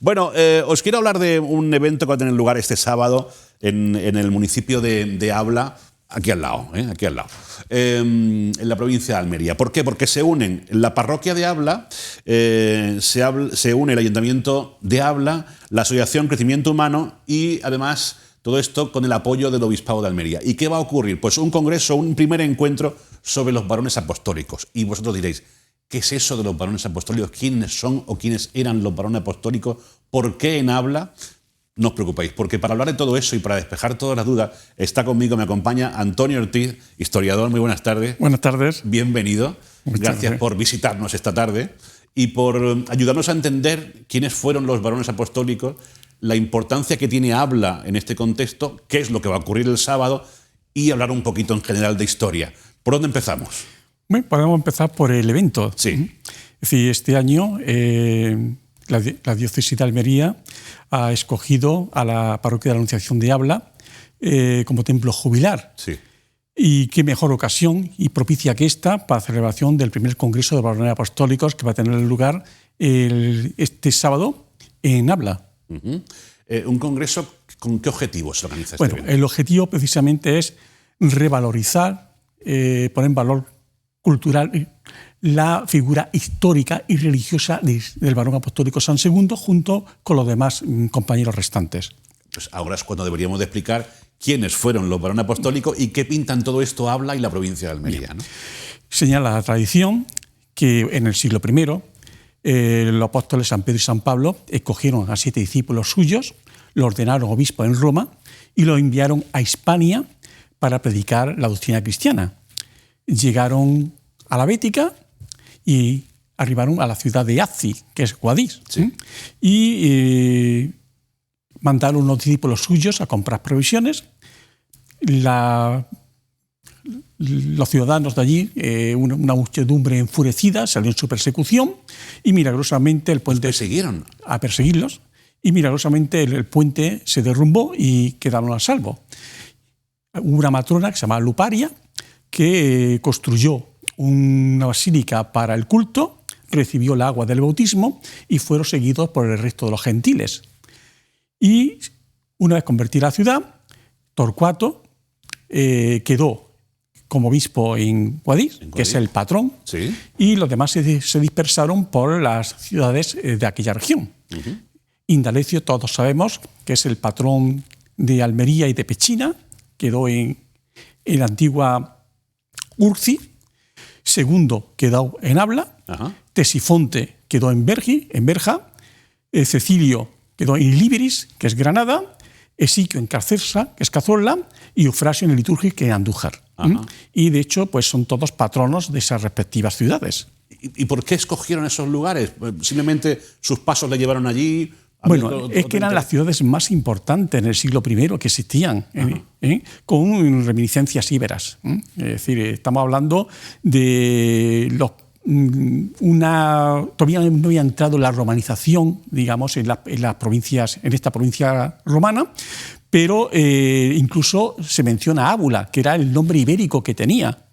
Bueno, os quiero hablar de un evento que va a tener lugar este sábado en el municipio de Abla, aquí al lado, en la provincia de Almería. ¿Por qué? Porque se unen la parroquia de Abla, se une el Ayuntamiento de Abla, la Asociación Crecimiento Humano y además todo esto con el apoyo del Obispado de Almería. ¿Y qué va a ocurrir? Pues un congreso, un primer encuentro sobre los varones apostólicos. Y vosotros diréis, ¿qué es eso de los varones apostólicos? ¿Quiénes son o quiénes eran los varones apostólicos? ¿Por qué en Abla? No os preocupéis, porque para hablar de todo eso y para despejar todas las dudas, está conmigo, me acompaña Antonio Ortiz, historiador. Muy buenas tardes. Buenas tardes. Bienvenido. Muchas gracias por visitarnos esta tarde y por ayudarnos a entender quiénes fueron los varones apostólicos, la importancia que tiene Abla en este contexto, qué es lo que va a ocurrir el sábado y hablar un poquito en general de historia. ¿Por dónde empezamos? Bueno, podemos empezar por el evento. Sí. Es decir, este año la diócesis de Almería ha escogido a la parroquia de la Anunciación de Abla como templo jubilar. Sí. Y qué mejor ocasión y propicia que esta para la celebración del primer Congreso de Varones Apostólicos que va a tener lugar este sábado en Abla. ¿Un congreso con qué objetivo se organiza este evento? El objetivo precisamente es revalorizar, poner en valor cultural la figura histórica y religiosa del varón apostólico San II junto con los demás compañeros restantes. Pues ahora es cuando deberíamos de explicar quiénes fueron los varones apostólicos y qué pintan todo esto Abla y la provincia de Almería, ¿no? Señala la tradición que en el siglo I los apóstoles San Pedro y San Pablo escogieron a 7 discípulos suyos, los ordenaron obispos en Roma y los enviaron a Hispania para predicar la doctrina cristiana. Llegaron a la Bética y arribaron a la ciudad de Azzi, que es Guadix, sí. Y mandaron unos discípulos suyos a comprar provisiones. Los ciudadanos de allí, una muchedumbre enfurecida, salió en su persecución y milagrosamente el puente... ¿Persiguieron? A perseguirlos. Y milagrosamente el puente se derrumbó y quedaron a salvo. Hubo una matrona que se llamaba Luparia que construyó una basílica para el culto, recibió el agua del bautismo y fueron seguidos por el resto de los gentiles. Y una vez convertida la ciudad, Torcuato quedó como obispo en Guadix, que es el patrón, sí. Y los demás se dispersaron por las ciudades de aquella región. Indalecio, todos sabemos que es el patrón de Almería y de Pechina, quedó en la antigua Urci. Segundo quedó en Abla. Ajá. Tesifonte quedó en Berja. Cecilio quedó en Líberis, que es Granada. Esiquio en Carcersa, que es Cazorla, y Eufrasio en el Liturgi, que es Andújar. Y de hecho, pues son todos patronos de esas respectivas ciudades. ¿Y por qué escogieron esos lugares? ¿Simplemente sus pasos le llevaron allí? Bueno, es que eran las ciudades más importantes en el siglo I que existían, con reminiscencias íberas. Es decir, estamos hablando de todavía no había entrado la romanización, digamos, en las provincias, en esta provincia romana, pero incluso se menciona Ábula, que era el nombre ibérico que tenía.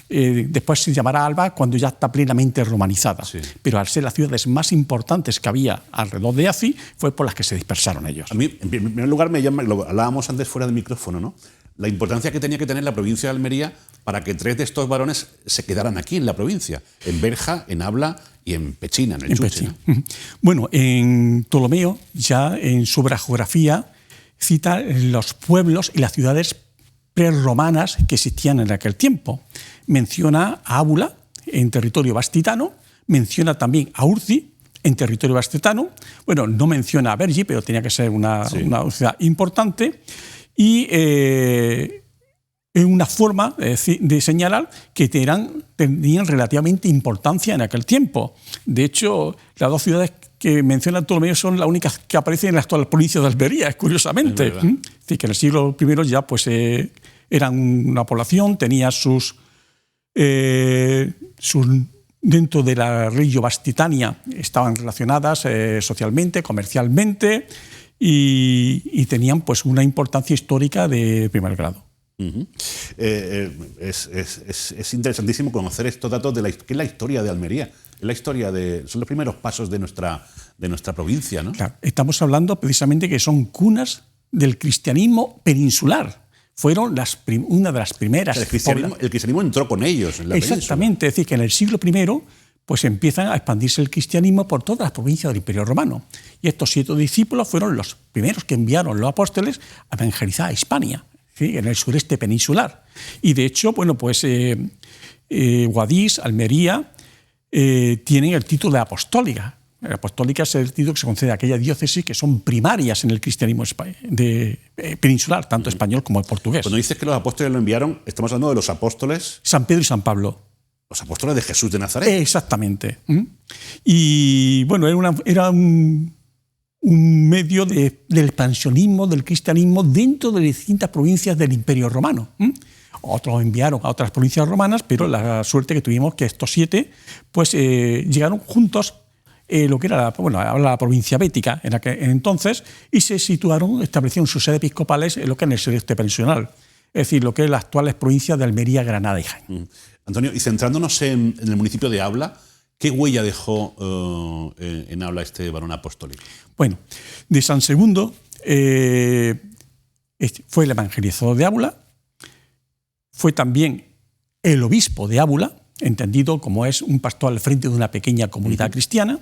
Después se llamará Alba cuando ya está plenamente romanizada. Sí. Pero al ser las ciudades más importantes que había alrededor de Azzi, fue por las que se dispersaron ellos. A mí, en primer lugar, me llama, lo hablábamos antes fuera del micrófono, ¿no? La importancia que tenía que tener la provincia de Almería para que 3 de estos varones se quedaran aquí en la provincia, en Berja, en Abla y en Pechina, en el Chuche, ¿no? Bueno, en Ptolomeo, ya en su obra Geografía, cita los pueblos y las ciudades prerromanas que existían en aquel tiempo. Menciona a Ábula, en territorio bastitano, menciona también a Urci, en territorio bastetano. Bueno, no menciona a Vergi, pero tenía que ser una ciudad importante. Y es una forma de señalar que tenían relativamente importancia en aquel tiempo. De hecho, las 2 ciudades que menciona Ptolomeo son las únicas que aparecen en la actual provincia de Almería, curiosamente. Es decir, que en el siglo I ya pues, eran una población, tenía sus dentro de la Regio Bastitania estaban relacionadas socialmente, comercialmente y tenían pues una importancia histórica de primer grado. Es interesantísimo conocer estos datos de qué es la historia de Almería. Son los primeros pasos de nuestra nuestra provincia, ¿no? Claro, estamos hablando precisamente que son cunas del cristianismo peninsular. Fueron una de las primeras. O sea, el cristianismo entró con ellos en la península. Exactamente, es decir, que en el siglo I pues empiezan a expandirse el cristianismo por todas las provincias del Imperio Romano. Y estos 7 discípulos fueron los primeros que enviaron los apóstoles a evangelizar a Hispania, ¿sí?, en el sureste peninsular. Y de hecho, bueno, pues Guadix, Almería, tienen el título de apostólica. La apostólica es el título que se concede a aquellas diócesis que son primarias en el cristianismo peninsular, tanto español como el portugués. Cuando dices que los apóstoles lo enviaron, estamos hablando de los apóstoles. San Pedro y San Pablo. Los apóstoles de Jesús de Nazaret. Exactamente. Y bueno, era un medio del expansionismo del cristianismo dentro de distintas provincias del Imperio Romano. Otros enviaron a otras provincias romanas, pero la suerte que tuvimos que estos 7 pues, llegaron juntos lo que era la provincia bética en aquel entonces, y se situaron, establecieron sus sedes episcopales en lo que es el sureste peninsular, es decir, lo que es las actuales provincias de Almería, Granada y Jaén. Antonio, y centrándonos en el municipio de Abla, ¿qué huella dejó en Abla este varón apostólico? Bueno, de San Segundo fue el evangelizador de Ábula, fue también el obispo de Ábula, entendido como es un pastor al frente de una pequeña comunidad cristiana.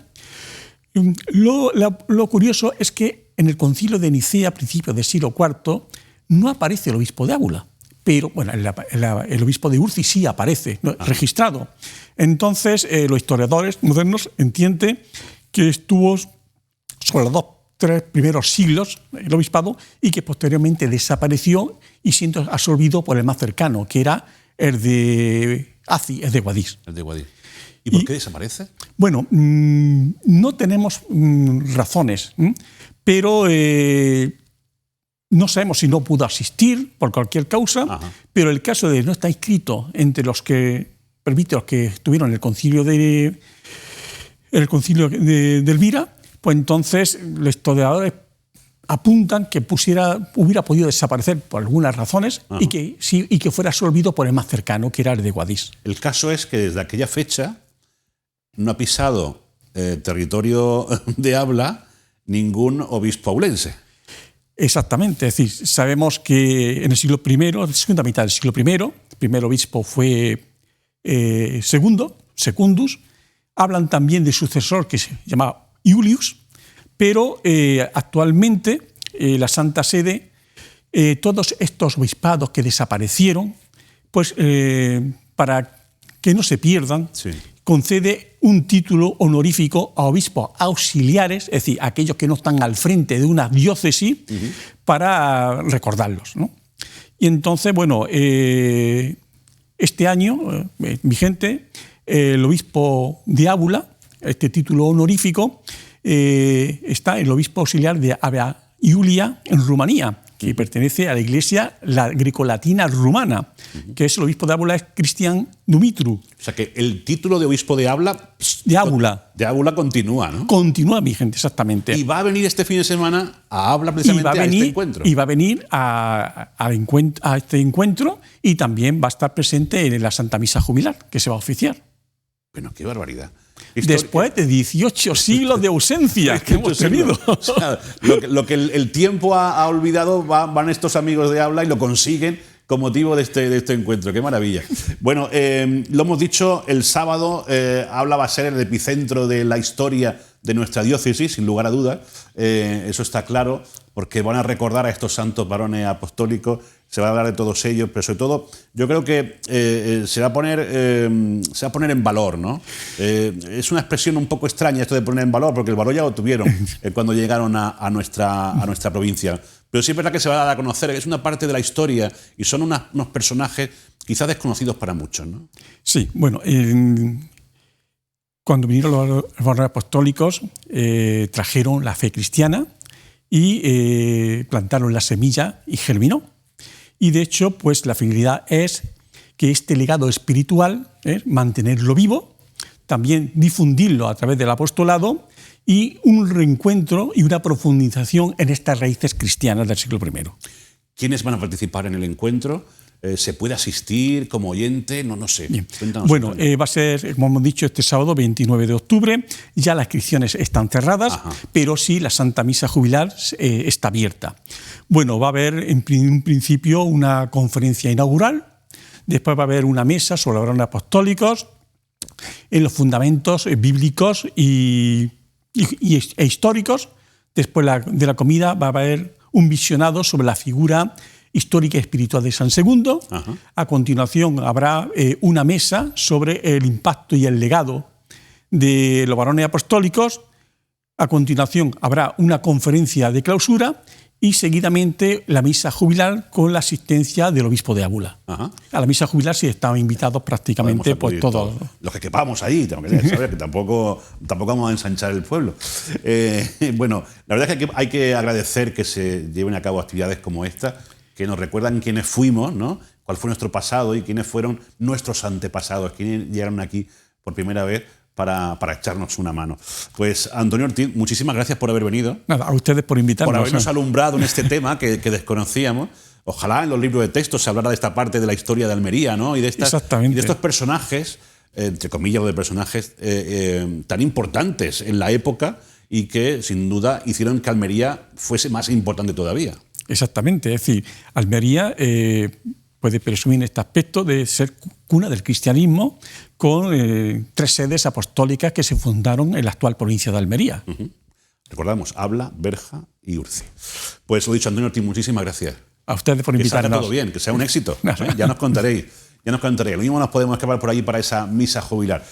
Lo curioso es que en el concilio de Nicea, a principios del siglo IV, no aparece el obispo de Ábula, pero bueno, el obispo de Urci sí aparece, ¿no?, registrado. Entonces, los historiadores modernos entienden que estuvo sobre los 3 primeros siglos el obispado y que posteriormente desapareció y siendo absorbido por el más cercano, que era el de Aci, es de Guadix. El de Guadix. ¿Y por qué desaparece? Bueno, no tenemos razones, pero no sabemos si no pudo asistir por cualquier causa, pero el caso de no está inscrito entre los que estuvieron en el concilio de Elvira, pues entonces los historiadores apuntan que hubiera podido desaparecer por algunas razones y que fuera absorbido por el más cercano, que era el de Guadix. El caso es que desde aquella fecha no ha pisado territorio de Abla ningún obispo aulense. Exactamente, es decir, sabemos que en el siglo I, la segunda mitad del siglo I, el primer obispo fue Secundus. Hablan también de sucesor que se llamaba Iulius, pero actualmente la Santa Sede, todos estos obispados que desaparecieron, pues para que no se pierdan, concede un título honorífico a obispos auxiliares, es decir, aquellos que no están al frente de una diócesis, para recordarlos, ¿no? Y entonces, bueno, este año, vigente, el obispo de Ábula, este título honorífico, está el obispo auxiliar de Avea Iulia en Rumanía, que pertenece a la Iglesia Grecolatina Rumana, que es el obispo de Ábula, es Cristian Dumitru. O sea que el título de obispo de Ábula continúa, ¿no? Continúa vigente, exactamente. Y va a venir este fin de semana a Ábula precisamente a este encuentro. Y va a venir a este encuentro y también va a estar presente en la Santa Misa Jubilar, que se va a oficiar. Bueno, qué barbaridad. Después de 18 siglos de ausencia que hemos tenido. O sea, lo que el tiempo ha olvidado, van estos amigos de Ábula y lo consiguen con motivo de este encuentro. ¡Qué maravilla! Bueno, lo hemos dicho, el sábado Ábula va a ser el epicentro de la historia de nuestra diócesis, sin lugar a dudas. Eso está claro, porque van a recordar a estos santos varones apostólicos, se va a hablar de todos ellos, pero sobre todo yo creo que se va a poner en valor, ¿no? Es una expresión un poco extraña esto de poner en valor, porque el valor ya lo tuvieron cuando llegaron a nuestra provincia. Pero sí es verdad que se va a dar a conocer, es una parte de la historia y son unos personajes quizás desconocidos para muchos, ¿no? Sí, bueno, cuando vinieron los varones apostólicos, trajeron la fe cristiana y plantaron la semilla y germinó. Y de hecho, pues la finalidad es que este legado espiritual, mantenerlo vivo, también difundirlo a través del apostolado y un reencuentro y una profundización en estas raíces cristianas del siglo I. ¿Quiénes van a participar en el encuentro? ¿Se puede asistir como oyente? No sé. Bien. Cuéntanos. Bueno, va a ser, como hemos dicho, este sábado 29 de octubre. Ya las inscripciones están cerradas, Ajá. pero sí la Santa Misa Jubilar está abierta. Bueno, va a haber en un principio una conferencia inaugural, después va a haber una mesa sobre los varones apostólicos, en los fundamentos bíblicos e históricos. Después de la comida va a haber un visionado sobre la figura histórica y espiritual de San II. Ajá. A continuación habrá una mesa sobre el impacto y el legado de los varones apostólicos. A continuación habrá una conferencia de clausura y seguidamente la misa jubilar con la asistencia del obispo de Ábula. Ajá. A la misa jubilar sí estaban invitados prácticamente Podemos pues, acudir todos. los que quepamos ahí, tengo que saber que tampoco vamos a ensanchar el pueblo. Bueno, la verdad es que hay que agradecer que se lleven a cabo actividades como esta, que nos recuerdan quiénes fuimos, ¿no? Cuál fue nuestro pasado y quiénes fueron nuestros antepasados, quiénes llegaron aquí por primera vez para echarnos una mano. Pues Antonio Ortiz, muchísimas gracias por haber venido. Nada, a ustedes por invitarnos. Por habernos alumbrado en este tema que desconocíamos. Ojalá en los libros de texto se hablara de esta parte de la historia de Almería, ¿no? Y de estos personajes, entre comillas, de personajes tan importantes en la época y que, sin duda, hicieron que Almería fuese más importante todavía. Exactamente, es decir, Almería puede presumir en este aspecto de ser cuna del cristianismo con 3 sedes apostólicas que se fundaron en la actual provincia de Almería. Uh-huh. Recordamos, Abla, Berja y Urci. Pues lo dicho, Antonio Ortiz, muchísimas gracias. A ustedes por invitarnos. Que salga todo bien, que sea un éxito. Ya nos contaréis. Lo mismo nos podemos escapar por allí para esa misa jubilar.